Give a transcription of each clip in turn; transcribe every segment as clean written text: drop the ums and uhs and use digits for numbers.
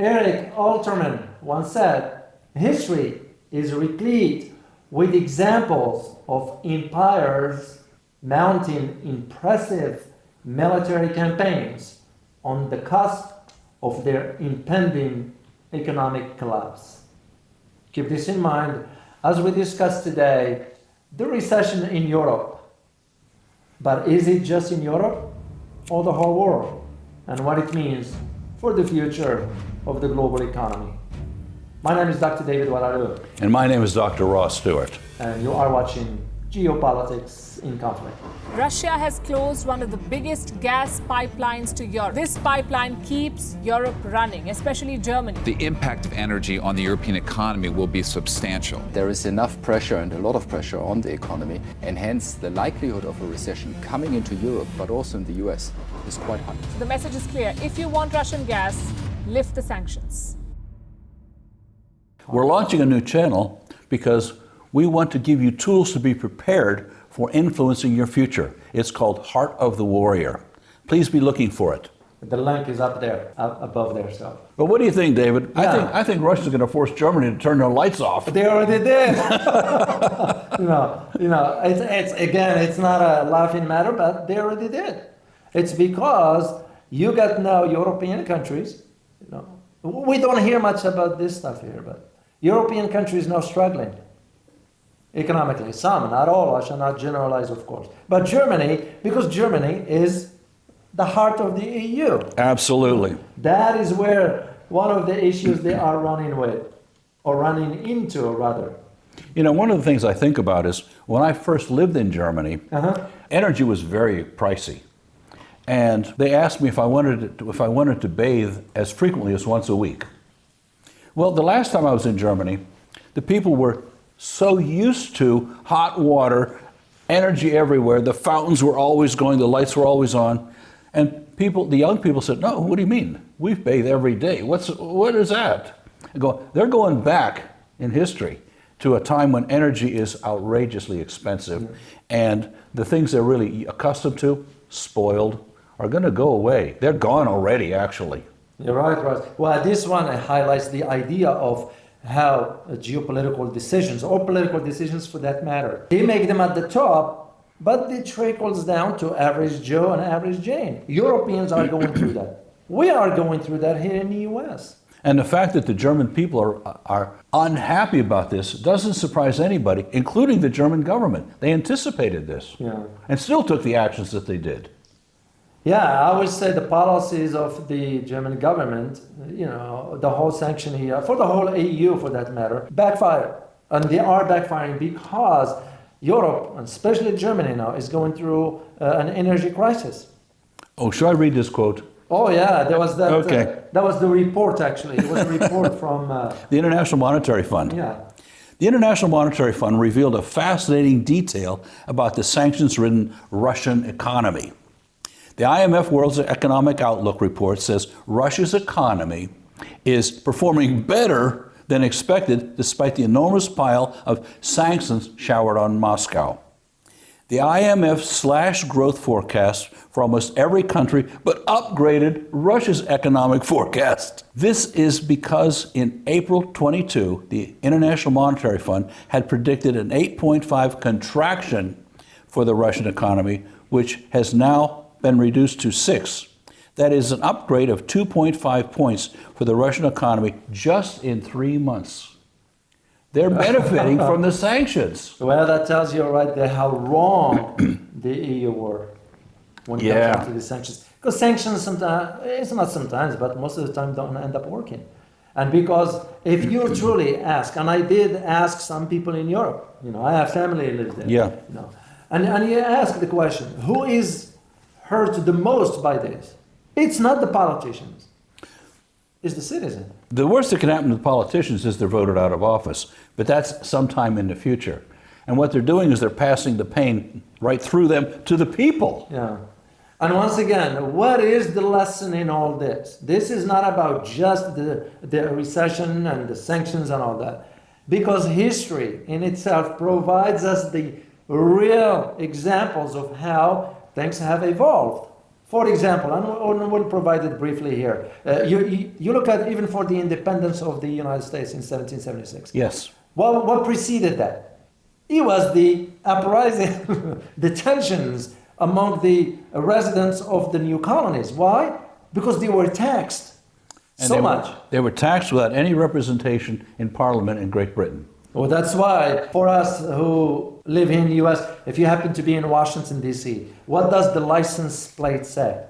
Eric Alterman once said, history is replete with examples of empires mounting impressive military campaigns on the cusp of their impending economic collapse. Keep this in mind as we discuss today the recession in Europe. But is it just in Europe or the whole world? And what it means for the future of the global economy. My name is Dr. David Walaloo. And my name is Dr. Ross Stewart. And you are watching Geopolitics in Conflict. Russia has closed one of the biggest gas pipelines to Europe. This pipeline keeps Europe running, especially Germany. The impact of energy on the European economy will be substantial. There is enough pressure and a lot of pressure on the economy, and hence the likelihood of a recession coming into Europe, but also in the US, is quite high. So the message is clear. If you want Russian gas, lift the sanctions. We're launching a new channel because we want to give you tools to be prepared for influencing your future. It's called Heart of the Warrior. Please be looking for it. The link is up there, up above there. So. But what do you think, David? Yeah. I think Russia's going to force Germany to turn their lights off. They already did. It's not a laughing matter, but they already did. It's because you got now European countries. We don't hear much about this stuff here, but European countries now struggling economically. Some, not all. I shall not generalize, of course. But Germany, because Germany is the heart of the EU. Absolutely. That is where one of the issues they are running into, rather. One of the things I think about is when I first lived in Germany, energy was very pricey. And they asked me if I wanted to bathe as frequently as once a week. Well, the last time I was in Germany, the people were so used to hot water, energy everywhere, the fountains were always going, the lights were always on, and the young people said, "No, what do you mean? We bathe every day. What is that?" They're going back in history to a time when energy is outrageously expensive, and the things they're really accustomed to, spoiled, are going to go away. They're gone already, actually. You're right, Ross. Well, this one highlights the idea of how geopolitical decisions, or political decisions for that matter, they make them at the top, but it trickles down to average Joe and average Jane. Europeans are going through that. We are going through that here in the US. And the fact that the German people are unhappy about this doesn't surprise anybody, including the German government. They anticipated this and still took the actions that they did. Yeah, I would say the policies of the German government, the whole sanction here, for the whole EU for that matter, backfire. And they are backfiring because Europe, and especially Germany now, is going through an energy crisis. Oh, should I read this quote? Oh yeah, there was that. Okay. That was the report, actually. It was a report from... the International Monetary Fund. Yeah. The International Monetary Fund revealed a fascinating detail about the sanctions-ridden Russian economy. The IMF World Economic Outlook report says Russia's economy is performing better than expected despite the enormous pile of sanctions showered on Moscow. The IMF slashed growth forecasts for almost every country, but upgraded Russia's economic forecast. This is because in April 22, the International Monetary Fund had predicted an 8.5 contraction for the Russian economy, which has now been reduced to 6. That is an upgrade of 2.5 points for the Russian economy just in 3 months. They're benefiting from the sanctions. Well, that tells you right there how wrong the EU were when it comes down to the sanctions. Because sanctions sometimes, it's not sometimes, but most of the time don't end up working. And because if you truly ask, and I did ask some people in Europe, I have family who lives there. Yeah. And you ask the question, who is hurt the most by this? It's not the politicians. It's the citizen. The worst that can happen to the politicians is they're voted out of office, but that's sometime in the future. And what they're doing is they're passing the pain right through them to the people. Yeah. And once again, what is the lesson in all this? This is not about just the recession and the sanctions and all that. Because history in itself provides us the real examples of how things have evolved For example, and we'll provide it briefly here. You look at even for the independence of the United States in 1776. Yes. What preceded that? It was the uprising, the tensions among the residents of the new colonies. Why? Because they were taxed much. They were taxed without any representation in Parliament in Great Britain. Well, that's why for us who live in the U.S., if you happen to be in Washington, D.C., what does the license plate say?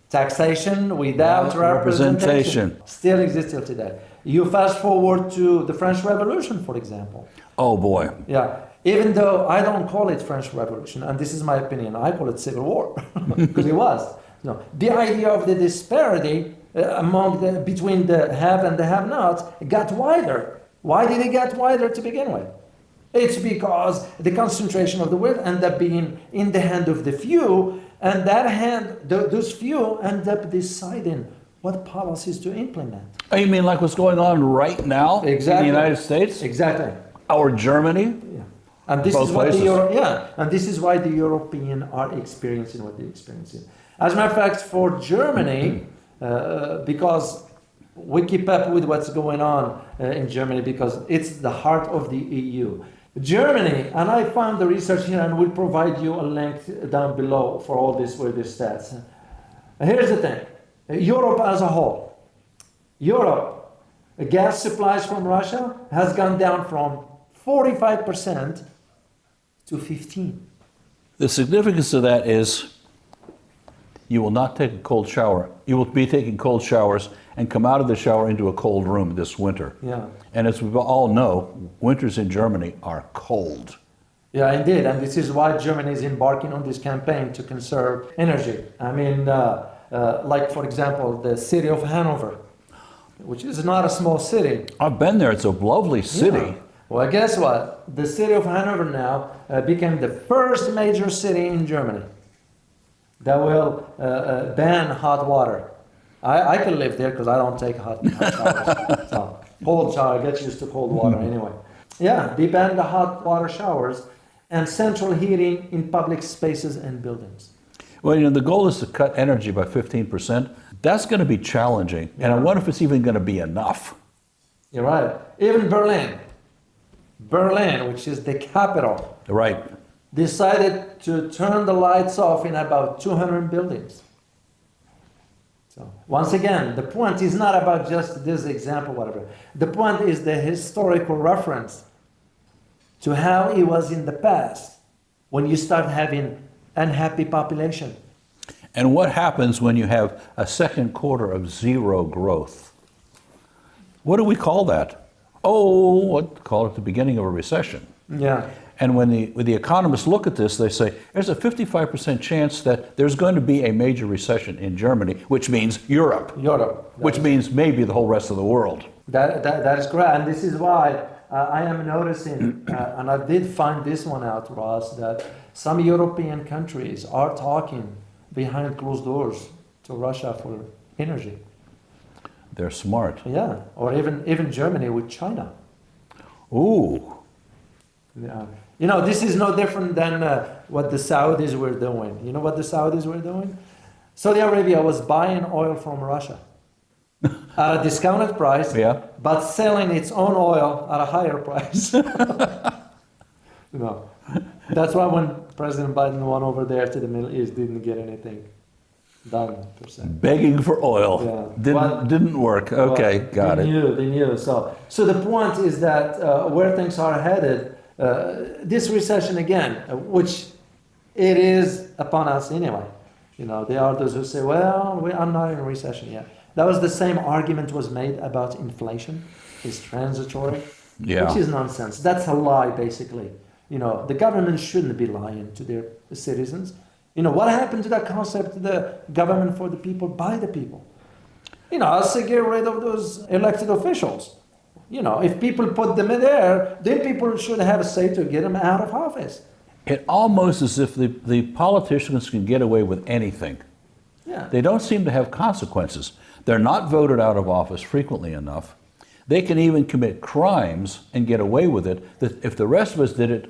Taxation without representation. Still exists till today. You fast forward to the French Revolution, for example. Oh boy. Yeah. Even though I don't call it French Revolution, and this is my opinion, I call it Civil War, because it was. No, the idea of the disparity between the have and the have-nots got wider. Why did it get wider to begin with? It's because the concentration of the wealth ended up being in the hand of the few, and those few end up deciding what policies to implement. Oh, you mean like what's going on right now in the United States? Exactly. Or Germany? Yeah. And this is what and this is why the Europeans are experiencing what they're experiencing. As a matter of fact, for Germany, because we keep up with what's going on in Germany because it's the heart of the EU. Germany, and I found the research here and we'll provide you a link down below for all this with these stats. Here's the thing. Europe as a whole. Gas supplies from Russia has gone down from 45% to 15%. The significance of that is you will not take a cold shower. You will be taking cold showers and come out of the shower into a cold room this winter. Yeah. And as we all know, winters in Germany are cold. Yeah, indeed. And this is why Germany is embarking on this campaign to conserve energy. I mean, like, for example, the city of Hanover, which is not a small city. I've been there. It's a lovely city. Yeah. Well, guess what? The city of Hanover now became the first major city in Germany that will ban hot water. I can live there because I don't take hot showers. So, cold shower, get used to cold water anyway. Yeah, they banned the hot water showers and central heating in public spaces and buildings. Well, you know, the goal is to cut energy by 15%. That's going to be challenging. And I wonder if it's even going to be enough. You're right. Even Berlin, which is the capital, Right. decided to turn the lights off in about 200 buildings. So once again, the point is not about just this example, whatever. The point is the historical reference to how it was in the past when you start having unhappy population. And what happens when you have a second quarter of zero growth? What do we call that? Oh, what call it the beginning of a recession. Yeah. And when the economists look at this, they say there's a 55% chance that there's going to be a major recession in Germany, which means Europe. Which means maybe the whole rest of the world. That is correct. And this is why I am noticing, and I did find this one out, Ross, that some European countries are talking behind closed doors to Russia for energy. They're smart. Yeah, or even Germany with China. Ooh. Yeah. You know, this is no different than what the Saudis were doing. You know what the Saudis were doing? Saudi Arabia was buying oil from Russia at a discounted price, but selling its own oil at a higher price. You know, that's why when President Biden went over there to the Middle East, didn't get anything done, per se. Begging for oil. Yeah. Didn't work. Okay, got it. They knew. So the point is that where things are headed, this recession again, which it is upon us anyway. You know, there are those who say, well, I'm not in a recession yet. That was the same argument was made about inflation. It's transitory, which is nonsense. That's a lie, basically. You know, the government shouldn't be lying to their citizens. You know, what happened to that concept, the government for the people, by the people? You know, I'll say get rid of those elected officials. You know, if people put them in there, then people should have a say to get them out of office. It almost as if the politicians can get away with anything. Yeah. They don't seem to have consequences. They're not voted out of office frequently enough. They can even commit crimes and get away with it. That if the rest of us did it,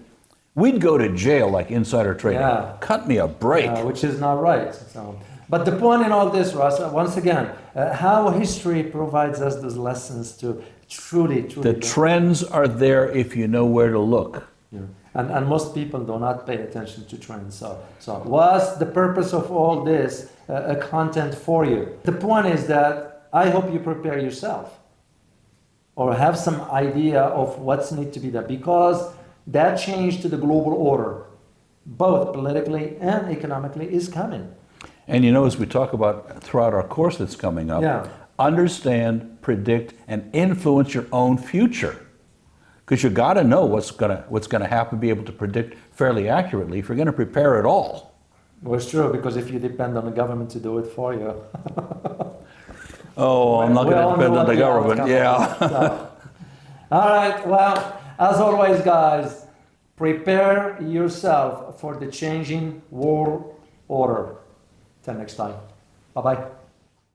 we'd go to jail like insider trading. Yeah. Cut me a break. Which is not right. So, But the point in all this, Russ, once again, how history provides us those lessons to truly. The trends are there if you know where to look. Yeah. And most people do not pay attention to trends. So what's the purpose of all this content for you? The point is that I hope you prepare yourself or have some idea of what's need to be done, because that change to the global order, both politically and economically, is coming. And you know, as we talk about throughout our course that's coming up, Yeah. understand, predict, and influence your own future. Because you got to know what's gonna happen, be able to predict fairly accurately if you're going to prepare at all. Well, it's true, because if you depend on the government to do it for you. Oh, I'm not we going all to depend know on what the government. outcome Yeah. is. So, all right. Well, as always, guys, prepare yourself for the changing world order. Till next time. Bye-bye.